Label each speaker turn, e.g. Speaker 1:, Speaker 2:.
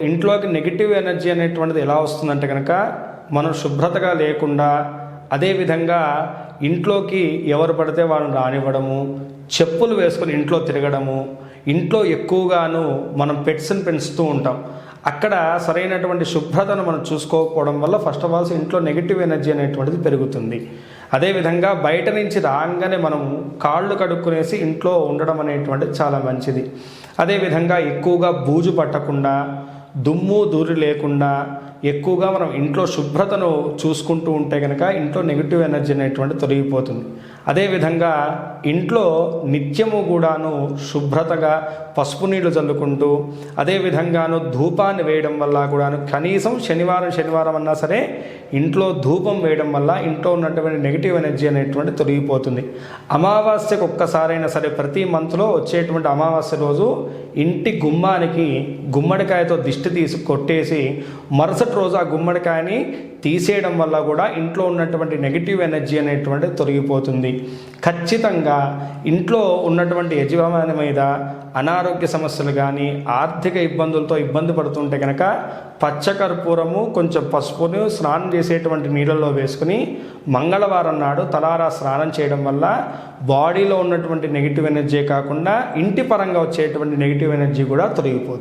Speaker 1: ఇంట్లోకి negative energy అనేటువంటిది ఎలా వస్తుందంటే కనుక మనం శుభ్రతగా లేకుండా, అదేవిధంగా ఇంట్లోకి ఎవరు పడితే వాళ్ళని రానివ్వడము, చెప్పులు వేసుకొని ఇంట్లో తిరగడము, ఇంట్లో ఎక్కువగాను మనం పెట్స్ని పెంచుతూ ఉంటాం. అక్కడ సరైనటువంటి శుభ్రతను మనం చూసుకోకపోవడం వల్ల ఫస్ట్ ఆఫ్ ఆల్ ఇంట్లో నెగిటివ్ ఎనర్జీ అనేటువంటిది పెరుగుతుంది. అదేవిధంగా బయట నుంచి రాగానే మనం కాళ్ళు కడుక్కునేసి ఇంట్లో ఉండడం అనేటువంటిది చాలా మంచిది. అదేవిధంగా ఎక్కువగా బూజు పట్టకుండా, దుమ్ము ధూళి లేకుండా ఎక్కువగా మనం ఇంట్లో శుభ్రతను చూసుకుంటూ ఉంటే కనుక ఇంట్లో నెగిటివ్ ఎనర్జీ అనేటువంటి తొలగిపోతుంది. అదేవిధంగా ఇంట్లో నిత్యము కూడాను శుభ్రతగా పసుపు నీళ్లు చల్లుకుంటూ, అదేవిధంగాను ధూపాన్ని వేయడం వల్ల కూడాను కనీసం శనివారం అన్నా సరే ఇంట్లో ధూపం వేయడం వల్ల ఇంట్లో ఉన్నటువంటి నెగిటివ్ ఎనర్జీ అనేటువంటి తొలగిపోతుంది. అమావాస్యకు ఒక్కసారైనా సరే ప్రతి మంత్లో వచ్చేటువంటి అమావాస్య రోజు ఇంటి గుమ్మానికి గుమ్మడికాయతో దిష్టి తీసి కొట్టేసి మరుసటి రోజు ఆ గుమ్మడికాయని తీసేయడం వల్ల కూడా ఇంట్లో ఉన్నటువంటి నెగిటివ్ ఎనర్జీ అనేటువంటి తొలగిపోతుంది. ఖచ్చితంగా ఇంట్లో ఉన్నటువంటి యజమాని మీద అనారోగ్య సమస్యలు కానీ, ఆర్థిక ఇబ్బందులతో ఇబ్బంది పడుతుంటే కనుక పచ్చకర్పూరము, కొంచెం పసుపును స్నానం చేసేటువంటి నీళ్ళల్లో వేసుకుని మంగళవారం నాడు తలారా స్నానం చేయడం వల్ల బాడీలో ఉన్నటువంటి నెగిటివ్ ఎనర్జీ కాకుండా ఇంటి పరంగా వచ్చేటువంటి నెగిటివ్ ఎనర్జీ కూడా తొలగిపోతుంది.